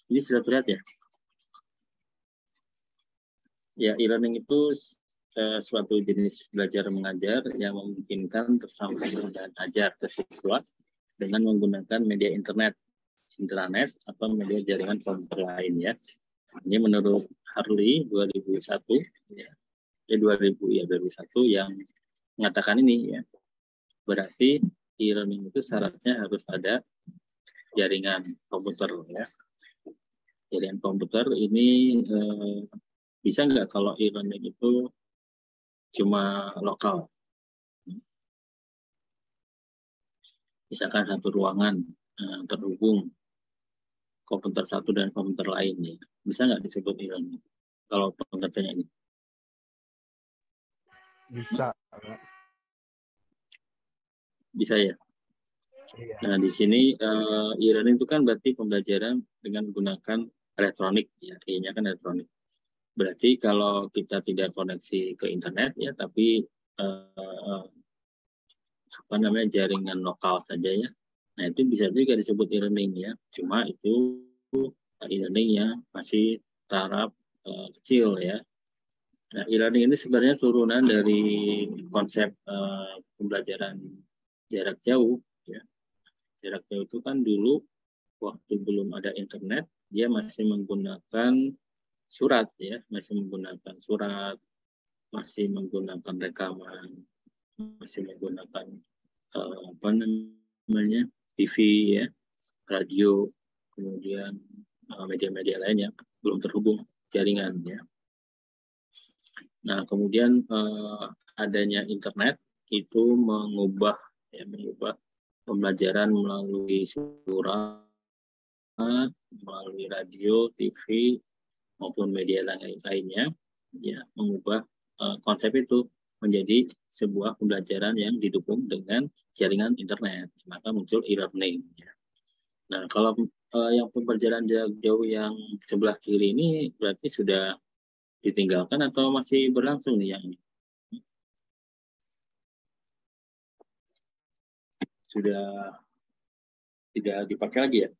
Ini sudah terlihat ya? Ya, e-learning itu suatu jenis belajar mengajar yang memungkinkan tersampaikan dan ajar ke siswa dengan menggunakan media internet atau media jaringan komputer lain ya. Ini menurut Harley 2001 ya. 2001 yang mengatakan ini ya. Berarti e-learning itu syaratnya harus ada jaringan komputer ya. Jaringan komputer ini bisa nggak kalau e-learning itu cuma lokal? Misalkan satu ruangan terhubung komputer satu dan komputer lain ya. Bisa nggak disebut e-learning? Kalau pengertiannya ini? Bisa. Bisa ya? Iya. Nah, di sini e-learning itu kan berarti pembelajaran dengan menggunakan elektronik ya. E-nya kan elektronik. Berarti kalau kita tidak koneksi ke internet ya, tapi jaringan lokal saja ya. Nah, itu bisa juga disebut e-learning ya. Cuma itu e-learning yang masih taraf kecil ya. Nah, e-learning ini sebenarnya turunan dari konsep pembelajaran jarak jauh ya. Jarak jauh itu kan dulu waktu belum ada internet, dia masih menggunakan surat ya, masih menggunakan surat, masih menggunakan rekaman, masih menggunakan TV ya, radio, kemudian media-media lain yang belum terhubung jaringan ya. Nah, kemudian adanya internet itu mengubah pembelajaran melalui surat, melalui radio, TV maupun media lainnya, ya mengubah konsep itu menjadi sebuah pembelajaran yang didukung dengan jaringan internet, maka muncul e-learning. Ya. Nah, kalau yang pembelajaran jarak jauh yang sebelah kiri ini berarti sudah ditinggalkan atau masih berlangsung nih yang ini? Sudah tidak dipakai lagi ya?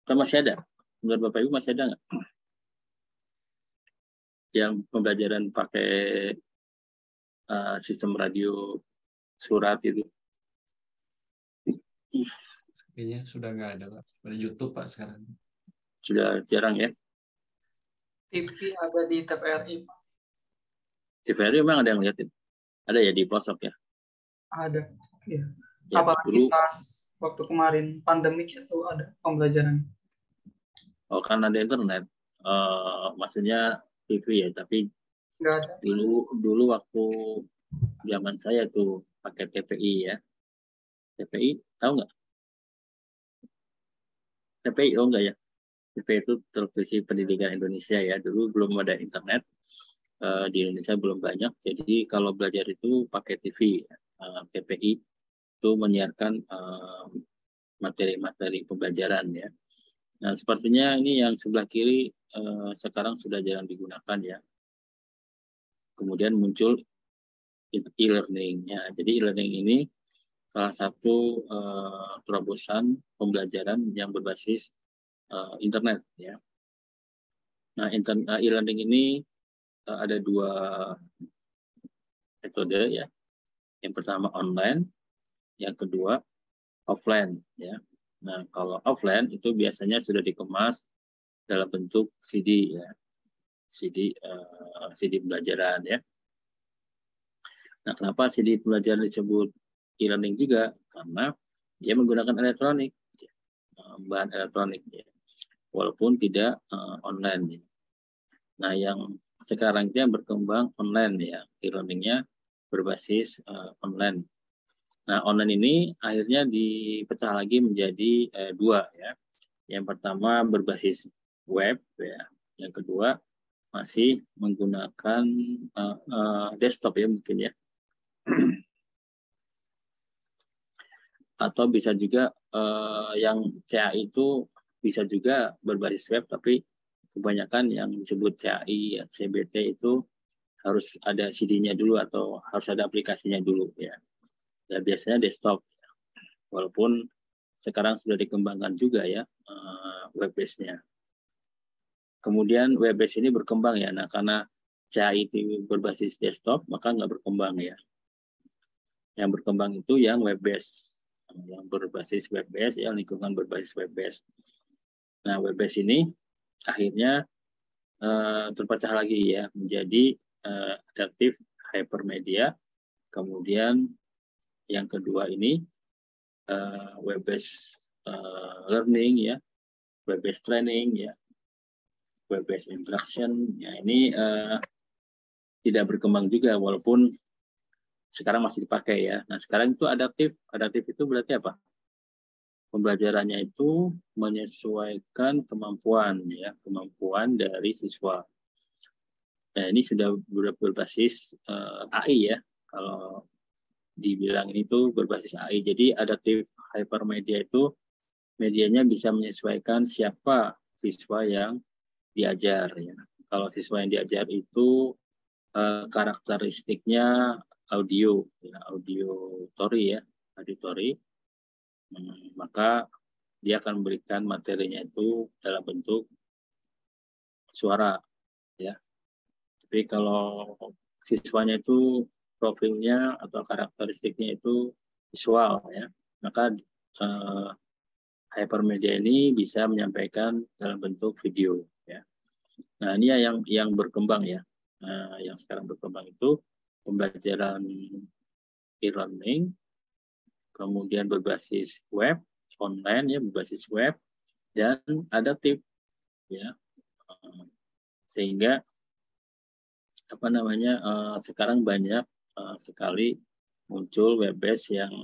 Atau masih ada? Menurut Bapak Ibu masih ada nggak? Yang pembelajaran pakai sistem radio surat itu? Kayaknya sudah nggak ada Pak. Pada YouTube Pak sekarang. Sudah jarang ya? TV ada di TVRI. TVRI memang ada yang lihatin? Ada ya di pelosok ya? Ada. Ya. Ya, apalagi dulu, pas waktu kemarin pandemik itu ada pembelajaran. oh kan ada internet, maksudnya TV ya, tapi Nggak ada. dulu waktu zaman saya tuh pakai TPI ya. TPI tahu nggak? TPI oh enggak ya? TPI itu Televisi Pendidikan Indonesia ya. Dulu belum ada internet, di Indonesia belum banyak, jadi kalau belajar itu pakai TV. TPI itu menyiarkan materi-materi pembelajaran ya. Nah, sepertinya ini yang sebelah kiri sekarang sudah jarang digunakan ya. Kemudian muncul e-learning ya. Jadi e-learning ini salah satu terobosan pembelajaran yang berbasis internet ya. Nah, e-learning ini ada dua metode ya. Yang pertama online, yang kedua offline ya. Nah, kalau offline itu biasanya sudah dikemas dalam bentuk CD ya. CD pembelajaran ya. Nah, kenapa CD pembelajaran disebut e-learning juga? Karena dia menggunakan elektronik, bahan elektronik ya. Walaupun tidak online ya. Nah, yang sekarang yang berkembang online ya, e-learningnya berbasis online. Nah, online ini akhirnya dipecah lagi menjadi dua ya. Yang pertama berbasis web ya. Yang kedua masih menggunakan desktop ya mungkin ya. Atau bisa juga yang CAI itu bisa juga berbasis web, tapi kebanyakan yang disebut CAI, CBT itu harus ada CD-nya dulu atau harus ada aplikasinya dulu ya. Ya biasanya desktop, walaupun sekarang sudah dikembangkan juga ya web base-nya. kemudian web-based ini berkembang ya. Nah, karena CAI itu berbasis desktop, maka nggak berkembang ya. Yang berkembang itu yang web-based, yang berbasis web-based, yang lingkungan berbasis web-based. Nah, web-based ini akhirnya terpecah lagi ya menjadi adaptive hypermedia. Kemudian yang kedua ini web-based learning ya, web-based training ya, web-based interaction. Ya ini tidak berkembang juga walaupun sekarang masih dipakai ya. Nah sekarang itu adaptif. Adaptif itu berarti apa? Pembelajarannya itu menyesuaikan kemampuan ya, kemampuan dari siswa. Nah ini sudah berbasis AI ya. Kalau dibilang itu berbasis AI. Jadi adaptive hypermedia itu medianya bisa menyesuaikan siapa siswa yang diajar ya. Kalau siswa yang diajar itu karakteristiknya audio ya, auditory ya, auditory, maka dia akan memberikan materinya itu dalam bentuk suara ya. Tapi kalau siswanya itu profilnya atau karakteristiknya itu visual ya, maka hypermedia ini bisa menyampaikan dalam bentuk video ya. Nah ini yang berkembang ya. Yang sekarang berkembang itu pembelajaran e-learning, kemudian berbasis web, online ya, berbasis web, dan adaptif ya. Sehingga apa namanya sekarang banyak sekali muncul web-based yang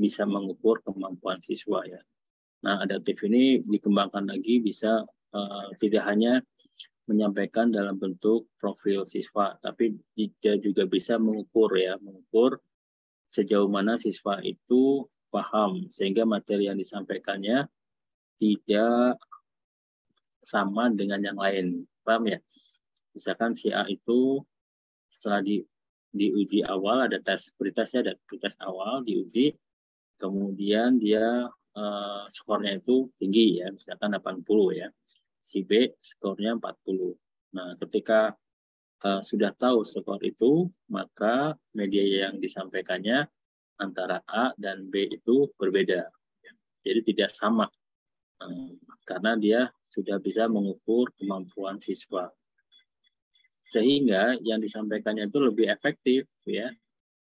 bisa mengukur kemampuan siswa ya. Nah adaptif ini dikembangkan lagi bisa tidak hanya menyampaikan dalam bentuk profil siswa, tapi dia juga bisa mengukur ya, mengukur sejauh mana siswa itu paham sehingga materi yang disampaikannya tidak sama dengan yang lain, paham ya? Misalkan si A itu setelah diuji awal ada tes pretest ya, ada pretest awal diuji, kemudian dia skornya itu tinggi ya, misalkan 80 ya. Si B skornya 40. Nah, ketika sudah tahu skor itu, maka media yang disampaikannya antara A dan B itu berbeda. Jadi tidak sama. Karena dia sudah bisa mengukur kemampuan siswa. Sehingga yang disampaikannya itu lebih efektif ya.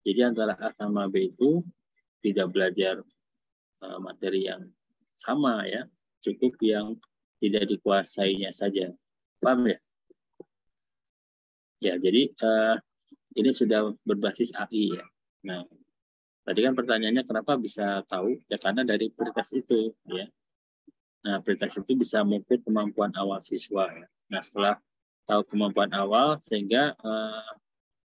Jadi antara A sama B itu tidak belajar materi yang sama ya. Cukup yang tidak dikuasainya saja. Paham ya? Ya, jadi ini sudah berbasis AI ya. Nah, tadi kan pertanyaannya kenapa bisa tahu? Ya karena dari pretest itu ya. Nah, pretest itu bisa mengukur kemampuan awal siswa. Ya. Nah, setelah tahu kemampuan awal sehingga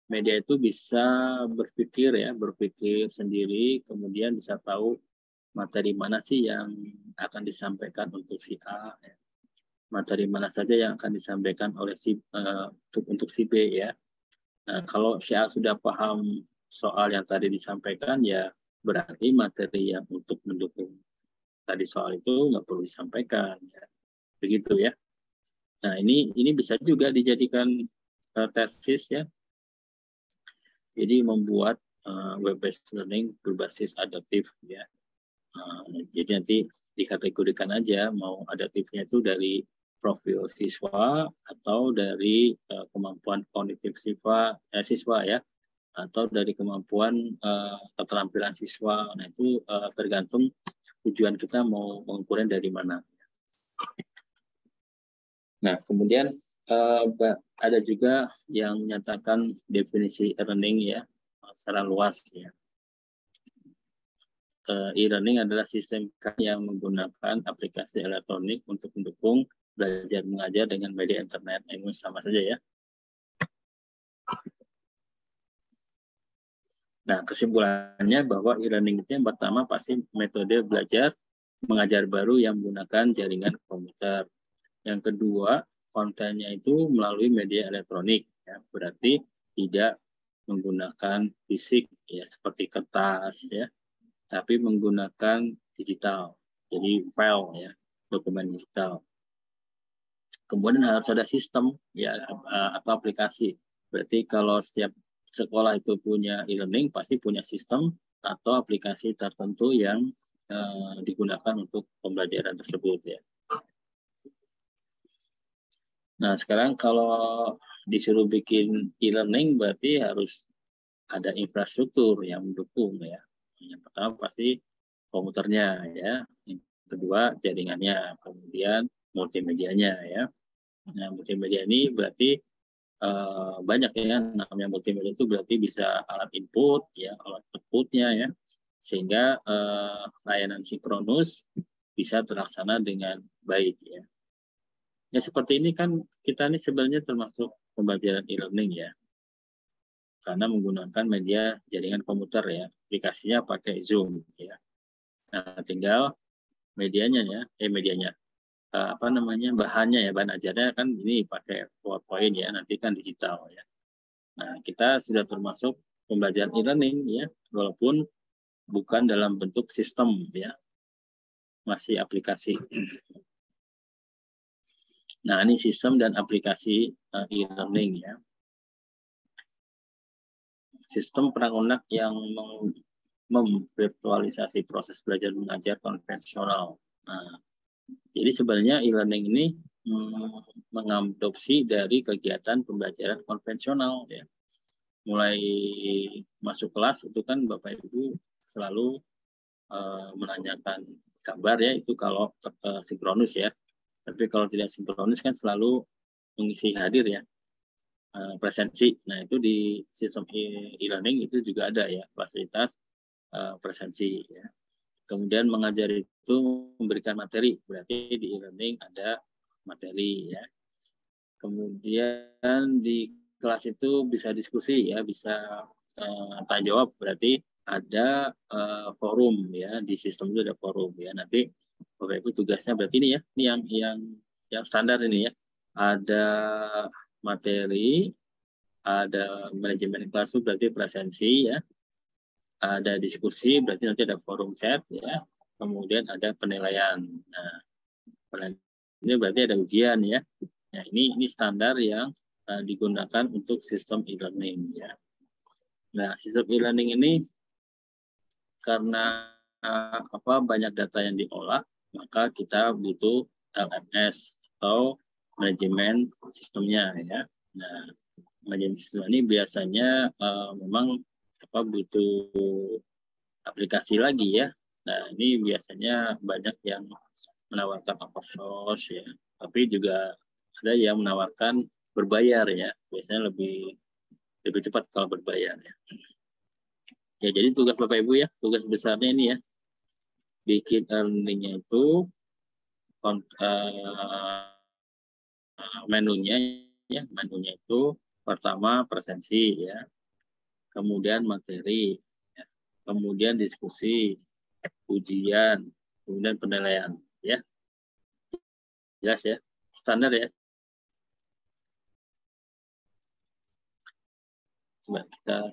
media itu bisa berpikir ya, berpikir sendiri, kemudian bisa tahu materi mana sih yang akan disampaikan untuk si A. Ya. Materi mana saja yang akan disampaikan oleh untuk si B ya. Nah, kalau si A sudah paham soal yang tadi disampaikan, ya berarti materi yang untuk mendukung tadi soal itu nggak perlu disampaikan. Ya. Begitu ya. Nah, ini bisa juga dijadikan tesis ya. Jadi membuat web-based learning berbasis adaptif ya. Jadi nanti dikategorikan aja mau adaptifnya itu dari profil siswa atau dari kemampuan kognitif siswa ya atau dari kemampuan keterampilan siswa. Nah itu tergantung tujuan kita mau mengukurnya dari mana. Nah kemudian ada juga yang menyatakan definisi learning ya secara luas ya. E-learning adalah sistem yang menggunakan aplikasi elektronik untuk mendukung belajar mengajar dengan media internet. Ini sama saja ya. Nah, kesimpulannya bahwa e-learning itu yang pertama pasti metode belajar mengajar baru yang menggunakan jaringan komputer. Yang kedua, kontennya itu melalui media elektronik. Ya. Berarti tidak menggunakan fisik ya seperti kertas ya, tapi menggunakan digital. Jadi file ya, dokumen digital. Kemudian harus ada sistem ya atau aplikasi. Berarti kalau setiap sekolah itu punya e-learning pasti punya sistem atau aplikasi tertentu yang digunakan untuk pembelajaran tersebut ya. Nah, sekarang kalau disuruh bikin e-learning berarti harus ada infrastruktur yang mendukung ya. Yang pertama pasti komputernya ya. Yang kedua jaringannya, kemudian multimedianya ya. Nah, multimedia ini berarti banyak ya, namanya multimedia itu berarti bisa alat input ya, alat outputnya ya, sehingga layanan sinkronus bisa terlaksana dengan baik ya. Ya seperti ini kan kita ini sebenarnya termasuk pembelajaran e-learning ya, karena menggunakan media jaringan komputer ya, aplikasinya pakai Zoom ya. Nah tinggal medianya ya, medianya apa namanya bahannya ya, bahan ajarnya kan ini pakai PowerPoint ya, nanti kan digital ya. Nah kita sudah termasuk pembelajaran e-learning ya, walaupun bukan dalam bentuk sistem ya, masih aplikasi. Nah ini sistem dan aplikasi e-learning ya. Sistem perangkat yang memvirtualisasi proses belajar mengajar konvensional. Nah, jadi sebenarnya e-learning ini mengadopsi dari kegiatan pembelajaran konvensional ya. Mulai masuk kelas itu kan Bapak Ibu selalu menanyakan kabar ya, itu kalau sinkronus ya. Tapi kalau tidak sinkronus kan selalu mengisi hadir ya, presensi. Nah itu di sistem e-learning itu juga ada ya fasilitas presensi ya. Kemudian mengajar itu memberikan materi, berarti di e-learning ada materi ya. Kemudian di kelas itu bisa diskusi ya, bisa tanya jawab, berarti ada forum ya, di sistem itu ada forum ya. Nanti Bapak Ibu tugasnya berarti ini ya, ini yang standar ini ya. Ada materi, ada manajemen kelas itu berarti presensi ya. Ada diskusi, berarti nanti ada forum chat ya. Kemudian ada penilaian. Nah, ini berarti ada ujian ya. Nah, ini standar yang digunakan untuk sistem e-learning ya. Nah, sistem e-learning ini karena banyak data yang diolah, maka kita butuh LMS atau manajemen sistemnya ya. Nah, manajemen sistem ini biasanya memang butuh aplikasi lagi ya. Nah, ini biasanya banyak yang menawarkan open source ya, tapi juga ada yang menawarkan berbayar ya. Biasanya lebih cepat kalau berbayar ya. Ya, jadi tugas Bapak Ibu ya, tugas besarnya ini ya, bikin e-learning-nya itu menunya itu pertama presensi ya, kemudian materi, ya, kemudian diskusi, ujian, kemudian penilaian ya. Jelas ya, standar ya. Coba kita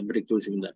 break dulu sebentar.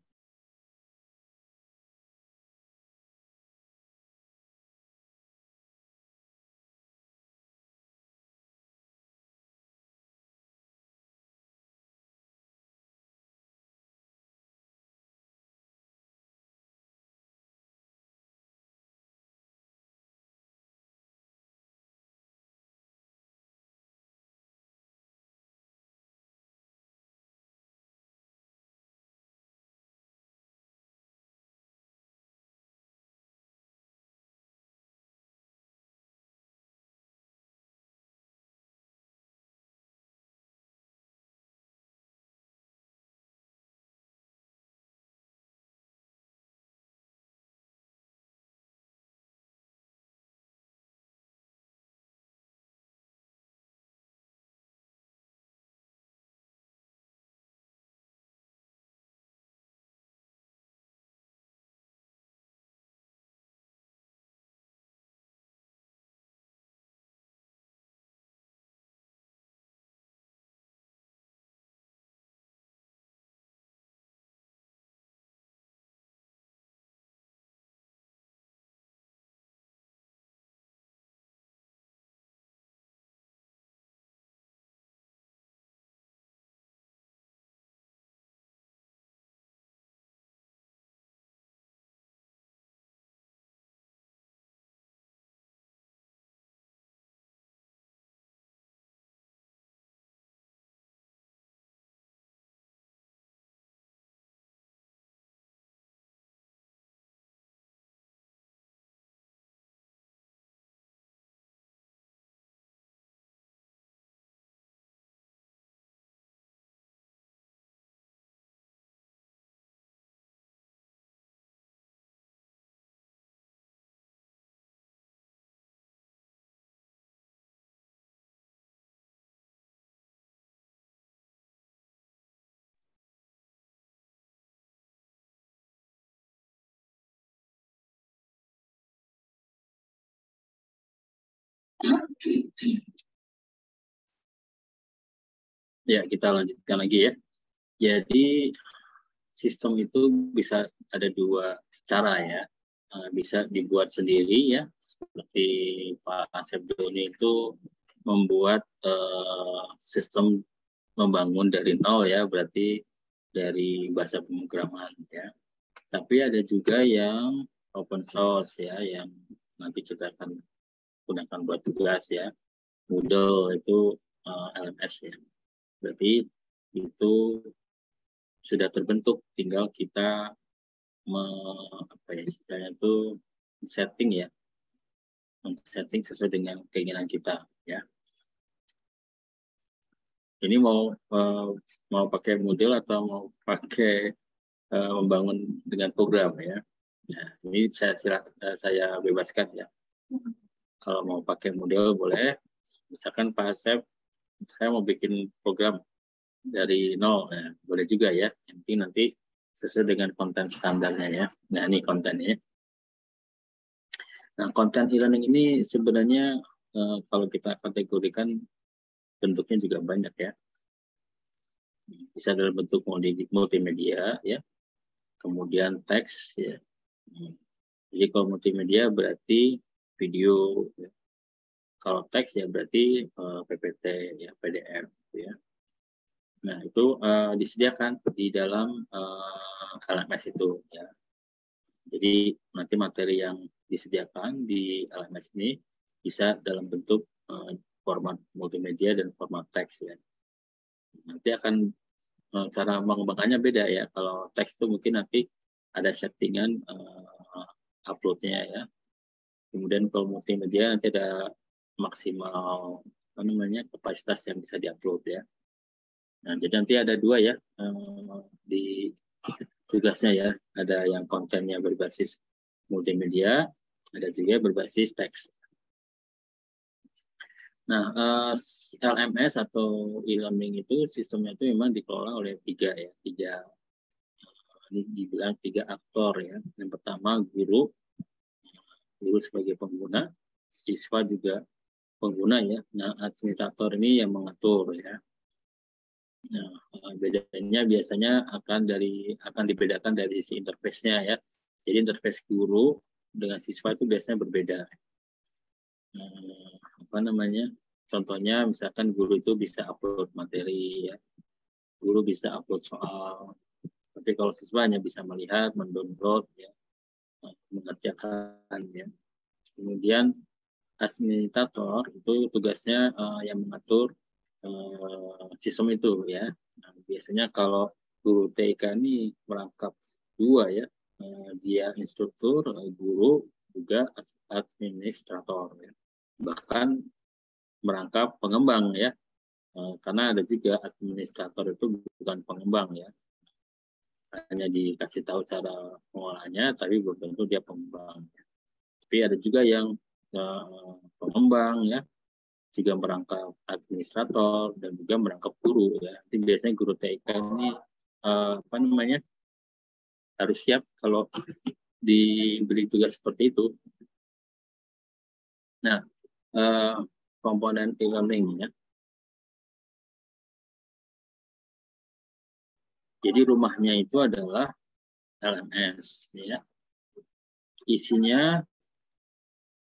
Ya, kita lanjutkan lagi ya. Jadi sistem itu bisa ada dua cara ya. Bisa dibuat sendiri ya, seperti Pak Asep Doni itu membuat sistem membangun dari nol ya, berarti dari bahasa pemrograman ya. Tapi ada juga yang open source ya, yang nanti kita akan gunakan buat tugas ya. Moodle itu LMS ya. Berarti itu sudah terbentuk, tinggal kita istilahnya itu setting ya, setting sesuai dengan keinginan kita ya. Ini mau pakai model atau mau pakai membangun dengan program ya. Nah, ini saya bebaskan ya. Kalau mau pakai model boleh, misalkan Pak Asep, saya mau bikin program dari nol, nah, boleh juga ya. Nanti sesuai dengan konten standarnya ya. Nah, ini kontennya. Nah, konten e-learning ini sebenarnya kalau kita kategorikan bentuknya juga banyak ya. Bisa dalam bentuk multimedia ya. Kemudian teks ya. Jadi kalau multimedia berarti video ya. Kalau teks ya berarti PPT ya, PDF ya. Nah, itu disediakan di dalam LMS itu ya. Jadi nanti materi yang disediakan di LMS ini bisa dalam bentuk format multimedia dan format teks ya. Nanti akan cara mengembangkannya beda ya. Kalau teks itu mungkin nanti ada settingan uploadnya ya. Kemudian kalau multimedia nanti ada maksimal kapasitas yang bisa diupload ya. Nah, jadi nanti ada dua ya di tugasnya ya. Ada yang kontennya berbasis multimedia, ada juga berbasis teks. Nah, LMS atau e-learning itu sistemnya itu memang dikelola oleh tiga ini dibilang tiga aktor ya. Yang pertama guru sebagai pengguna, siswa juga pengguna ya. Nah, administrator ini yang mengatur ya. Nah, bedanya biasanya akan dibedakan dari si interface-nya ya. Jadi interface guru dengan siswa itu biasanya berbeda. Contohnya misalkan guru itu bisa upload materi ya. Guru bisa upload soal. Tapi kalau siswa hanya bisa melihat, mendownload ya, mengerjakan ya. Kemudian administrator itu tugasnya yang mengatur sistem itu ya. Nah, biasanya kalau guru TK ini merangkap dua ya, dia instruktur, guru juga administrator ya. Bahkan merangkap pengembang ya, karena ada juga administrator itu bukan pengembang ya, hanya dikasih tahu cara pengolahannya, tapi belum tentu dia pengembang. Tapi ada juga yang pengembang ya, juga merangkap administrator dan juga merangkap guru ya. Jadi biasanya guru TK ini harus siap kalau diberi tugas seperti itu. Nah, komponen e-learning ya. Jadi rumahnya itu adalah LMS ya. Isinya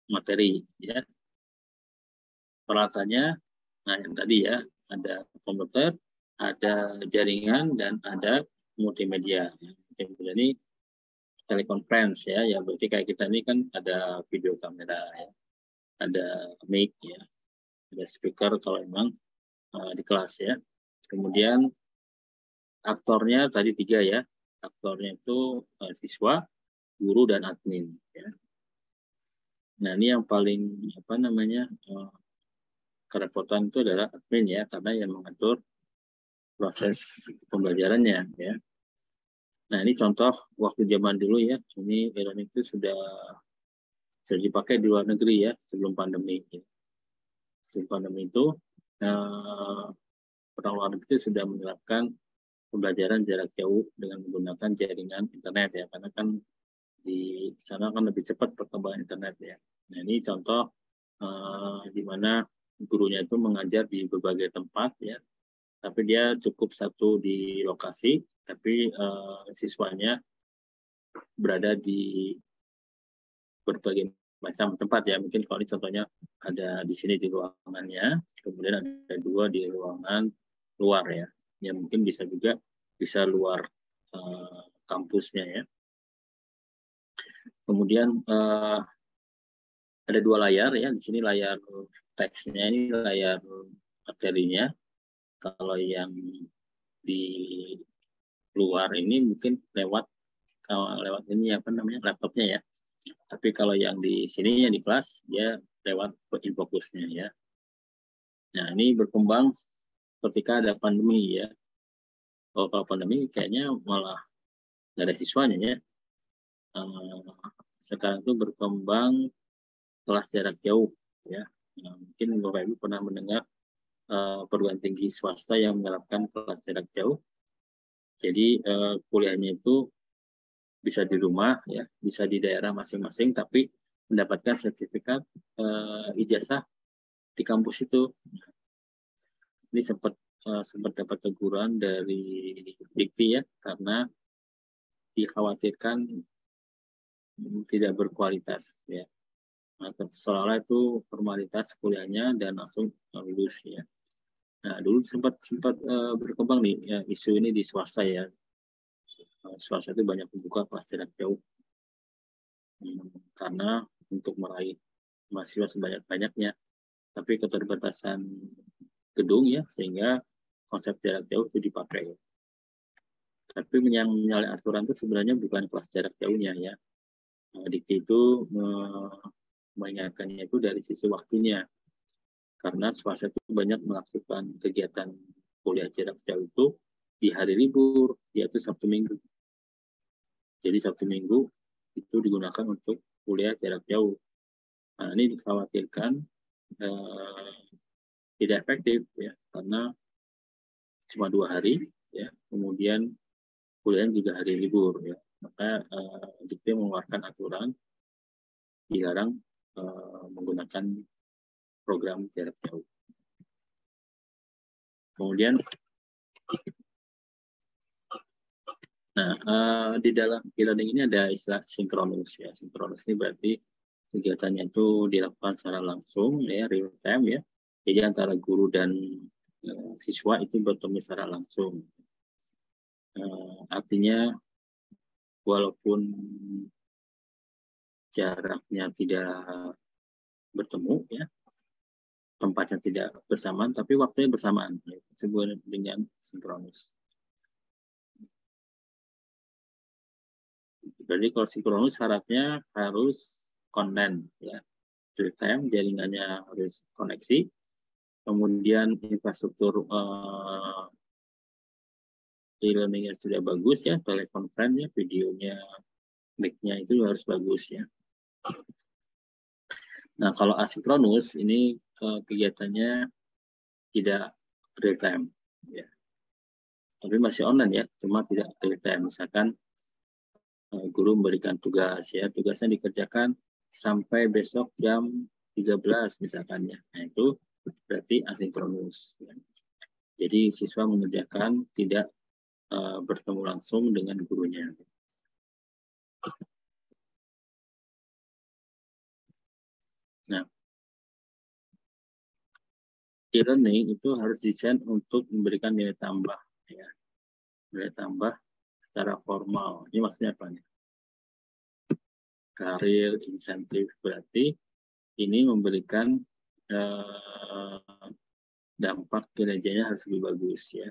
materi ya. Peralatannya, nah yang tadi ya, ada komputer, ada jaringan, dan ada multimedia. Multimedia ini teleconference ya, ya berarti kayak kita ini kan ada video kamera ya, ada mic ya, ada speaker kalau memang di kelas ya. Kemudian aktornya tadi tiga ya, aktornya itu siswa, guru, dan admin ya. Nah ini yang paling kerepotan itu adalah admin ya, karena yang mengatur proses pembelajarannya ya. Nah ini contoh waktu zaman dulu ya, ini e-learning itu sudah dipakai di luar negeri ya sebelum pandemi. Ya. Sebelum pandemi itu orang luar negeri sudah menerapkan pembelajaran jarak jauh dengan menggunakan jaringan internet ya, karena kan di sana kan lebih cepat perkembangan internet ya. Nah ini contoh di mana gurunya itu mengajar di berbagai tempat ya, tapi dia cukup satu di lokasi, tapi siswanya berada di berbagai macam tempat ya. Mungkin kalau ini contohnya ada di sini di ruangannya, kemudian ada 2 di ruangan luar ya. Ya mungkin bisa juga bisa luar kampusnya ya. Kemudian ada 2 layar ya. Di sini layar teksnya, ini layar materinya. Kalau yang di luar ini mungkin lewat ini apa namanya laptopnya ya. Tapi kalau yang di sini yang di kelas dia lewat infocusnya ya. Nah ini berkembang ketika ada pandemi ya. Kalau pandemi kayaknya malah nggak ada siswanya ya. Sekarang itu berkembang kelas jarak jauh ya. Mungkin Bapak Ibu pernah mendengar perguruan tinggi swasta yang menerapkan kelas jarak jauh. Jadi kuliahnya itu bisa di rumah ya, bisa di daerah masing-masing, tapi mendapatkan sertifikat ijazah di kampus itu. Ini sempat dapat teguran dari Dikti ya, karena dikhawatirkan tidak berkualitas ya. Seolah-olah itu formalitas kuliahnya dan langsung lulus ya. Nah dulu sempat berkembang nih ya, isu ini di swasta ya. Swasta itu banyak membuka kelas jarak jauh karena untuk meraih mahasiswa sebanyak-banyaknya, tapi keterbatasan gedung ya, sehingga konsep jarak jauh itu dipakai. Tapi yang menyalahi aturan itu sebenarnya bukan kelas jarak jauhnya ya. Dikti itu mengingatkannya itu dari sisi waktunya, karena swasta itu banyak melakukan kegiatan kuliah jarak jauh itu di hari libur, yaitu Sabtu Minggu. Jadi Sabtu Minggu itu digunakan untuk kuliah jarak jauh. Nah, ini dikhawatirkan tidak efektif ya, karena cuma 2 hari ya, kemudian kuliah juga hari libur ya. Maka Dikti mengeluarkan aturan dilarang menggunakan program jarak jauh. Kemudian di dalam e-learning ini ada istilah sinkronus ya. Sinkronus ini berarti kegiatannya itu dilakukan secara langsung ya, real time ya. Jadi antara guru dan siswa itu bertemu secara langsung. Artinya walaupun jaraknya tidak bertemu ya, tempatnya tidak bersamaan, tapi waktunya bersamaan. Disebut dengan sinkronus. Jadi kalau sinkronus syaratnya harus online ya, real time, jaringannya harus koneksi, kemudian infrastruktur e-learningnya sudah bagus ya, telekonferensinya, videonya, mic-nya itu harus bagus ya. Nah kalau asinkronus ini kegiatannya tidak real time ya, tapi masih online ya, cuma tidak real time. Misalkan guru memberikan tugas ya, tugasnya dikerjakan sampai besok jam 13 misalkan ya. Nah itu berarti asinkronus ya. Jadi siswa mengerjakan tidak bertemu langsung dengan gurunya. Nah, e-learning itu harus desain untuk memberikan nilai tambah ya. Nilai tambah secara formal. Ini maksudnya apa nih? Karir, insentif, berarti ini memberikan dampak kinerjanya harus lebih bagus ya.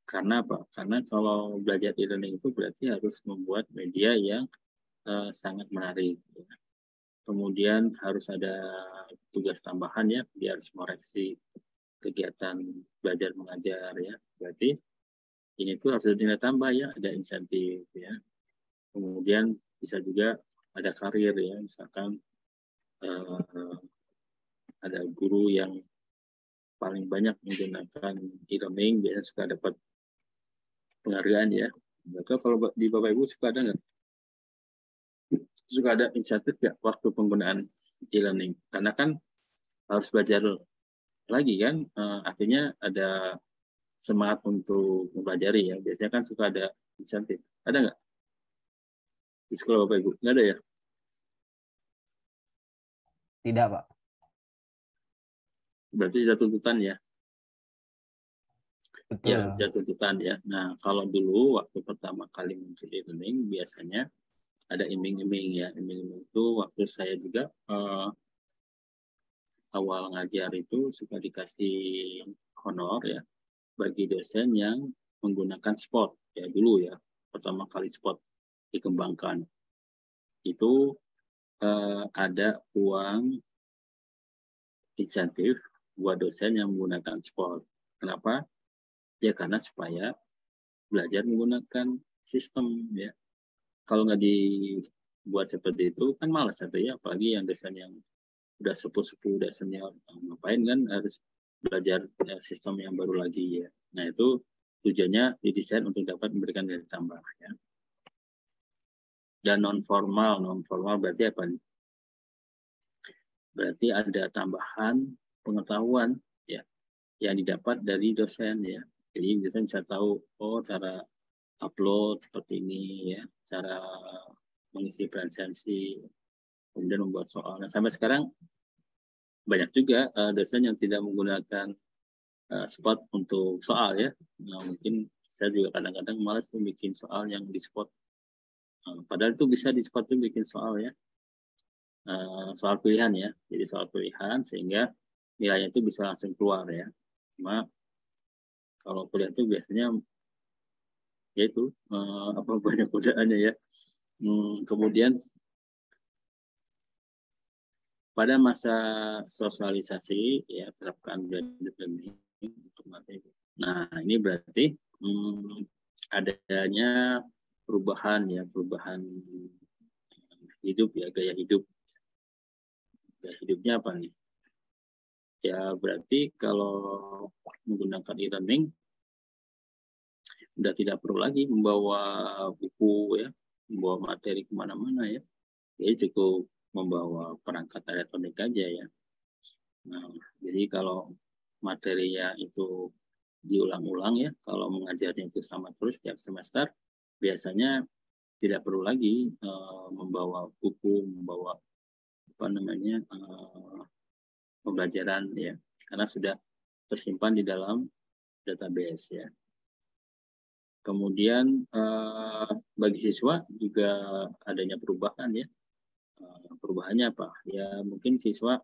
Karena apa? Karena kalau belajar e-learning itu berarti harus membuat media yang sangat menarik. Ya. Kemudian harus ada tugas tambahan ya, dia harus mengoreksi kegiatan belajar mengajar ya. Berarti ini tuh harus ada nilai tambah ya, ada insentif ya. Kemudian bisa juga ada karir ya, misalkan ada guru yang paling banyak menggunakan e-learning biasanya suka dapat penghargaan ya. Maka kalau di Bapak Ibu suka ada nggak? Suka ada insentif nggak waktu penggunaan e-learning? Karena kan harus belajar lagi kan. Artinya ada semangat untuk mempelajari ya. Biasanya kan suka ada insentif. Ada nggak di sekolah Bapak Ibu? Nggak ada ya? Tidak, Pak. Berarti ada tuntutan ya? Betul. Ya, ada tuntutan ya. Nah, kalau dulu waktu pertama kali muncul e-learning biasanya ada iming-iming ya. Iming-iming itu waktu saya juga awal ngajar itu suka dikasih honor ya bagi dosen yang menggunakan spot ya dulu ya. Pertama kali spot dikembangkan itu ada uang insentif buat dosen yang menggunakan spot. Kenapa? Ya karena supaya belajar menggunakan sistem ya. Kalau nggak dibuat seperti itu kan malas atau ya, apalagi yang dosen yang udah sepuh-sepuh, udah senior, ngapain kan harus belajar sistem yang baru lagi ya. Nah itu tujuannya didesain untuk dapat memberikan nilai tambah ya. Dan non formal berarti apa nih? Berarti ada tambahan pengetahuan ya yang didapat dari dosen ya. Jadi dosen bisa tahu oh cara upload seperti ini ya, cara mengisi presensi, kemudian membuat soal. Nah, sampai sekarang banyak juga dosen yang tidak menggunakan spot untuk soal ya. Nah, mungkin saya juga kadang-kadang malas tuh bikin soal yang di spot. Padahal itu bisa di spot tuh bikin soal ya. Soal pilihan ya. Jadi soal pilihan sehingga nilainya itu bisa langsung keluar ya. Cuma kalau kuliah itu biasanya yaitu apa banyak godaannya ya. Kemudian pada masa sosialisasi ya terapkan blended learning untuk materi. Nah ini berarti adanya perubahan ya perubahan hidup ya gaya hidup. Gaya hidupnya apa nih? Ya berarti kalau menggunakan e-learning udah tidak perlu lagi membawa buku ya, membawa materi kemana-mana ya. Jadi cukup membawa perangkat elektronik aja ya. Nah, jadi kalau materinya itu diulang-ulang ya, kalau mengajarnya itu sama terus setiap semester, biasanya tidak perlu lagi membawa buku, membawa apa namanya pembelajaran ya, karena sudah tersimpan di dalam database ya. Kemudian bagi siswa juga adanya perubahan ya. Perubahannya apa? Ya mungkin siswa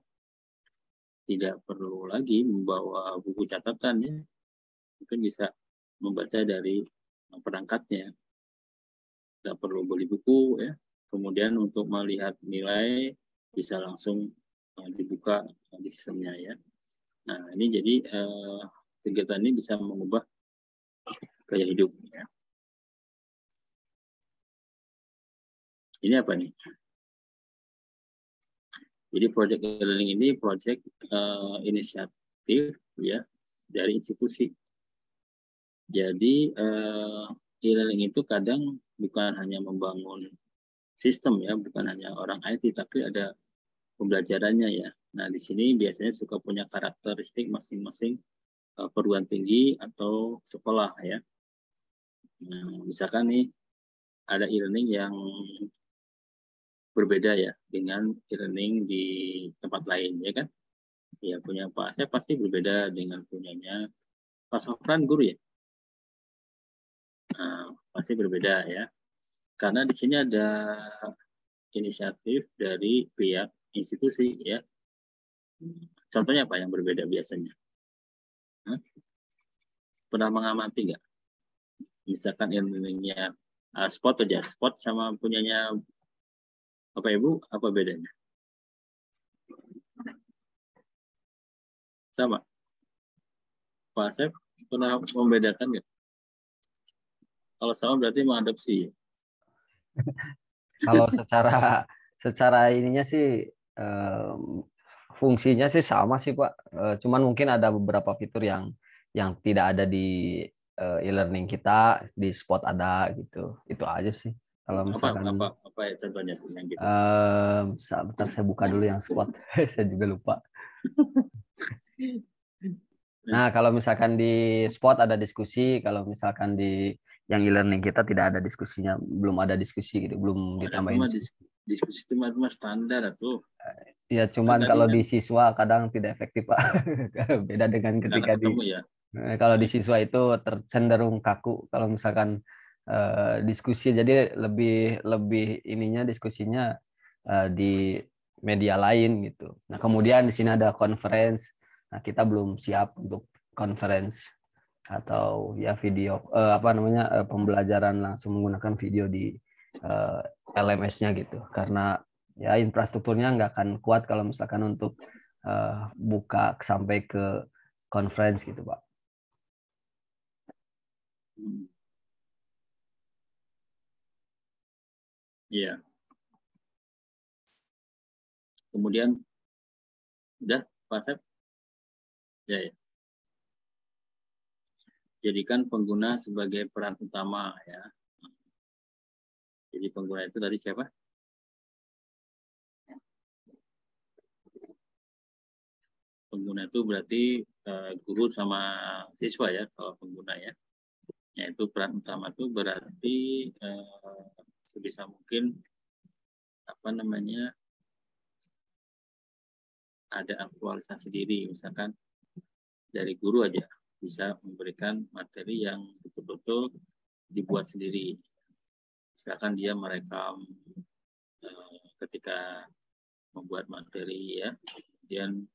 tidak perlu lagi membawa buku catatan ya. Mungkin bisa membaca dari perangkatnya. Tidak perlu beli buku ya. Kemudian untuk melihat nilai bisa langsung dibuka di sistemnya ya. Nah ini jadi kegiatan ini bisa mengubah gaya hidup ya. Ini apa nih? Jadi project e-learning ini project inisiatif ya dari institusi. Jadi e-learning itu kadang bukan hanya membangun sistem ya, bukan hanya orang IT, tapi ada pembelajarannya ya. Nah di sini biasanya suka punya karakteristik masing-masing perguruan tinggi atau sekolah ya. Nah, misalkan nih ada e-learning yang berbeda ya dengan e-learning di tempat lain ya kan. Ya punya Pak Asep pasti berbeda dengan punyanya Pak Sofran guru ya. Nah, pasti berbeda ya. Karena di sini ada inisiatif dari pihak institusi ya. Contohnya apa yang berbeda biasanya? Pernah mengamati nggak? Misalkan e-learningnya spot aja, spot sama punyanya Bapak Ibu, apa bedanya? Sama. Pak Asep pernah membedakan nggak? Kalau sama berarti mengadopsi. Kalau secara ininya sih fungsinya sih sama sih Pak. Cuman mungkin ada beberapa fitur yang tidak ada di e-learning kita, di spot ada gitu. Itu aja sih. Kalau misalkan apa ya contohnya yang gitu? bentar saya buka dulu yang spot. Saya juga lupa. Nah, kalau misalkan di spot ada diskusi, kalau misalkan di yang e-learning kita tidak ada diskusinya, belum ada diskusi gitu, belum Oh, itu ditambahin mah diskusi. diskusi itu mah standar tuh. Ya, Kan cuman tadi kalau kan di siswa kadang tidak efektif, Pak. Beda dengan karena ketika ketemu ya. kalau di siswa itu cenderung kaku. Kalau misalkan diskusi, jadi lebih lebih ininya diskusinya di media lain gitu. Nah, kemudian di sini ada conference. Nah, kita belum siap untuk conference atau ya video apa namanya pembelajaran langsung menggunakan video di LMS-nya gitu. Karena ya infrastrukturnya nggak akan kuat kalau misalkan untuk buka sampai ke conference gitu, Pak. Hmm. Iya. Kemudian udah Pak Asep? Ya, ya. Jadikan pengguna sebagai peran utama ya. Jadi pengguna itu dari siapa? Pengguna itu berarti guru sama siswa ya kalau pengguna ya. Yaitu peran utama itu berarti sebisa mungkin apa namanya ada aktualisasi diri, misalkan dari guru aja bisa memberikan materi yang betul-betul dibuat sendiri. Misalkan dia merekam ketika membuat materi ya, kemudian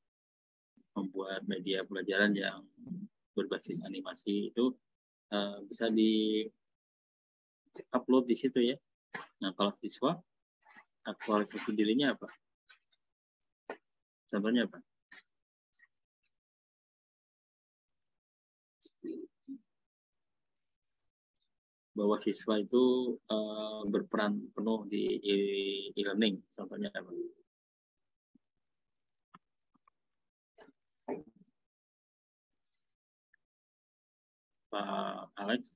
membuat media pelajaran yang berbasis animasi itu bisa di-upload di situ ya. Nah, kalau siswa aktualisasi dirinya apa? Contohnya apa? Bahwa siswa itu berperan penuh di e-learning. Contohnya apa? Pak Alex?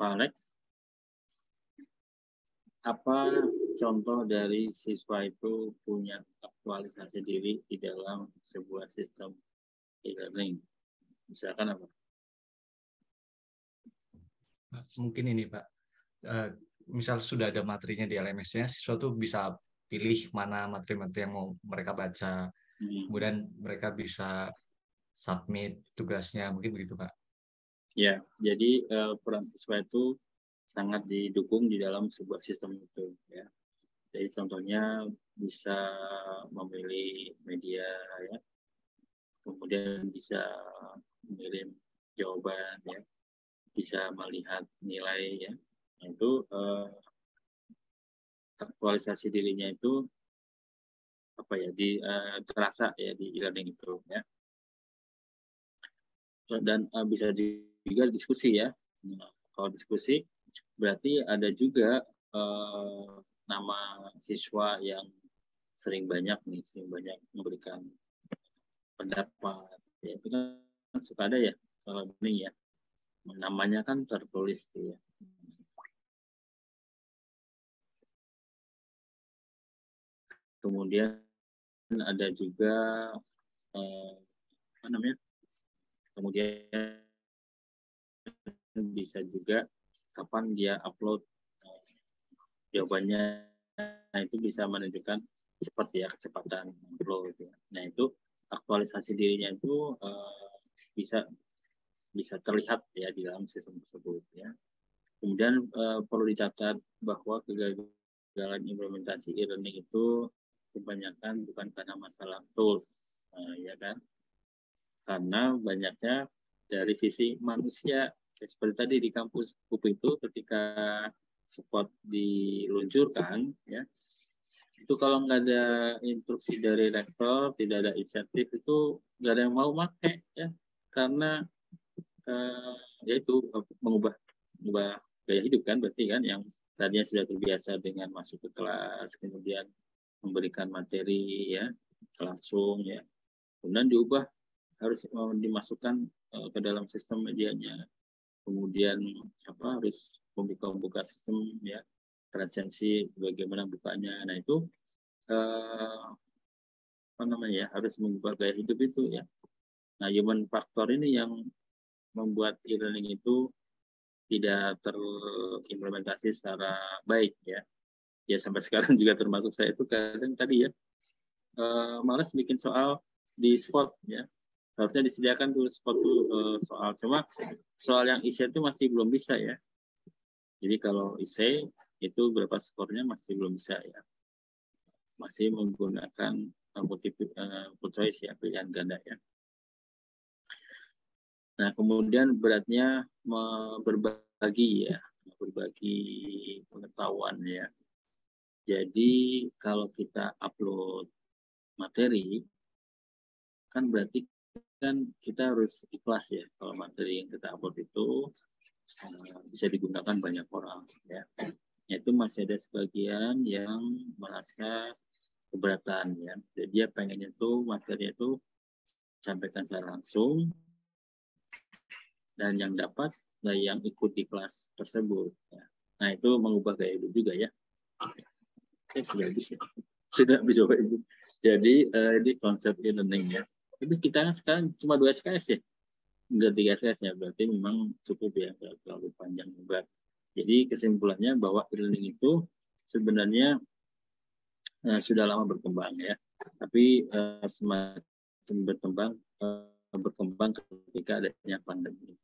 Pak Alex? Apa contoh dari siswa itu punya aktualisasi diri di dalam sebuah sistem e-learning? Misalkan apa? Mungkin ini Pak, misal sudah ada materinya di LMS-nya, siswa tuh bisa pilih mana materi-materi yang mau mereka baca, kemudian mereka bisa submit tugasnya, mungkin begitu Pak. Ya, jadi peran siswa itu sangat didukung di dalam sebuah sistem itu ya. Jadi contohnya bisa memilih media ya, kemudian bisa mengirim jawaban ya, bisa melihat nilai ya. Nah, itu aktualisasi dirinya itu apa ya terasa ya di e-learning itu ya. Dan bisa juga diskusi ya. Nah, kalau diskusi berarti ada juga nama siswa yang sering banyak memberikan pendapat ya, itu kan suka ada ya kalau ini ya, namanya kan tertulis tuh ya. Kemudian ada juga apa namanya, kemudian bisa juga kapan dia upload jawabannya. Nah, itu bisa menunjukkan cepat ya, kecepatan upload ya. Nah, itu aktualisasi dirinya itu bisa terlihat ya di dalam sistem tersebut ya. Kemudian perlu dicatat bahwa kegagalan implementasi e-learning itu kebanyakan bukan karena masalah tools ya kan, karena banyaknya dari sisi manusia. Seperti tadi di kampus UP itu ketika spot diluncurkan ya, itu kalau nggak ada instruksi dari rektor, tidak ada insentif, itu nggak ada yang mau pakai ya, karena yaitu mengubah gaya hidup kan, berarti kan yang tadinya sudah terbiasa dengan masuk ke kelas, kemudian memberikan materi ya langsung ya, kemudian diubah harus dimasukkan ke dalam sistem medianya. Kemudian harus membuka sistem ya, transaksi bagaimana bukanya. Nah itu harus mengubah gaya hidup itu ya. Nah human factor ini yang membuat e-learning itu tidak terimplementasi secara baik ya. Ya sampai sekarang juga termasuk saya itu kadang tadi ya malas bikin soal di spot ya. Harusnya disediakan tuh spot tuh soal. Cuma soal yang essay itu masih belum bisa ya. Jadi kalau essay itu berapa skornya masih belum bisa ya. Masih menggunakan multiple choice ya, pilihan ganda ya. Nah, kemudian beratnya berbagi ya, berbagi pengetahuan ya. Jadi kalau kita upload materi, kan berarti kan kita harus ikhlas ya kalau materi yang kita upload itu bisa digunakan banyak orang ya. Itu masih ada sebagian yang merasa keberatan ya. Jadi dia pengennya tuh materinya tuh sampaikan secara langsung dan yang dapat yang ikut di kelas tersebut. Ya. Nah itu mengubah gaya hidup juga ya. Sudah bisa Ibu. Jadi ini konsep e-learning ya. Tapi kita kan sekarang cuma 2 SKS ya. Enggak 3 SKS ya. Berarti memang cukup ya. Terlalu panjang juga. Jadi kesimpulannya bahwa e-learning itu sebenarnya sudah lama berkembang ya. Tapi semakin berkembang ketika adanya pandemi.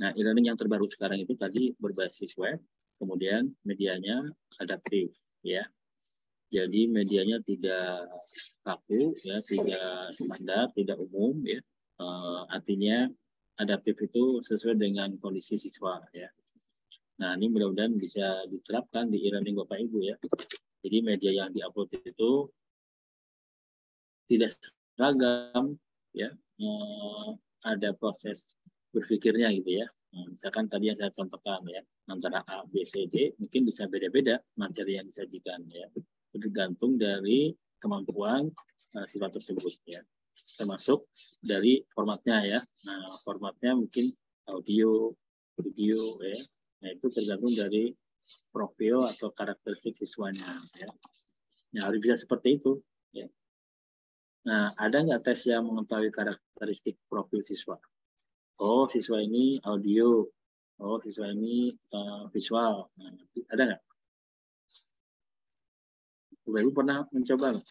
Nah, e-learning yang terbaru sekarang itu tadi berbasis web, kemudian medianya adaptif ya. Jadi medianya tidak kaku ya, tidak standar, tidak umum ya. Artinya adaptif itu sesuai dengan kondisi siswa ya. Nah, ini mudah-mudahan bisa diterapkan di e-learning Bapak Ibu ya. Jadi media yang diupload itu tidak seragam ya. Ada proses berpikirnya gitu ya. Misalkan tadi yang saya contohkan ya, antara A, B, C, D mungkin bisa beda-beda materi yang disajikan ya. Tergantung dari kemampuan siswa tersebut ya. Termasuk dari formatnya ya. Nah, formatnya mungkin audio, video ya. Nah, itu tergantung dari profil atau karakteristik siswanya ya. Nah, harus bisa seperti itu ya. Nah, ada nggak tes yang mengetahui karakteristik profil siswa? Oh, siswa ini audio. Oh, siswa ini visual. Nah, ada nggak? Ibu pernah mencoba nggak?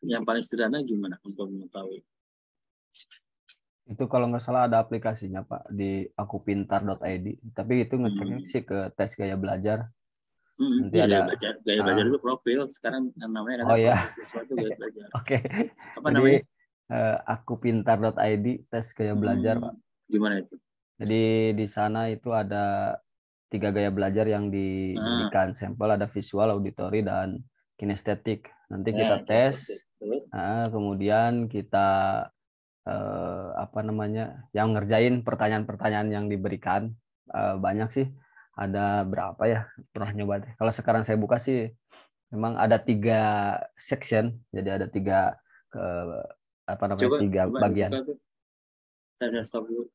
Yang paling sederhana gimana untuk mengetahui? Itu kalau nggak salah ada aplikasinya Pak di akupintar.id. Tapi itu ngeceknya sih ke tes gaya belajar. Nanti Iya, ada gaya belajar itu profil. Sekarang namanya kan ya. siswa itu gaya belajar. Oke. Apa Jadi namanya? akupintar.id tes gaya belajar Pak. Gimana itu? Jadi di sana itu ada 3 gaya belajar yang diberikan sampel, ada visual, auditory, dan kinestetik. Nanti kita tes, kemudian kita yang ngerjain pertanyaan-pertanyaan yang diberikan. Banyak sih, ada berapa ya, pernah nyoba deh. Kalau sekarang saya buka sih memang ada 3 section, jadi ada 3 coba bagian. Saya stop dulu.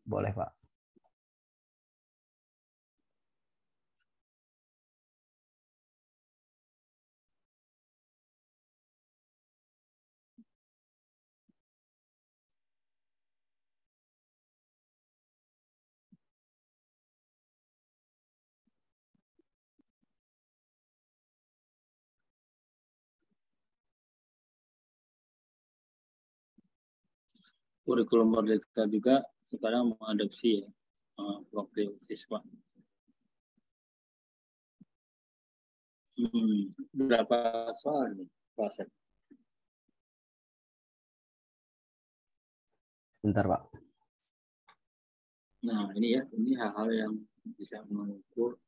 Boleh Pak. Kurikulum Merdeka juga sekarang mengadopsi ya, profil siswa. Berapa soal nih proses? Bentar Pak. Nah ini ya, ini hal-hal yang bisa mengukur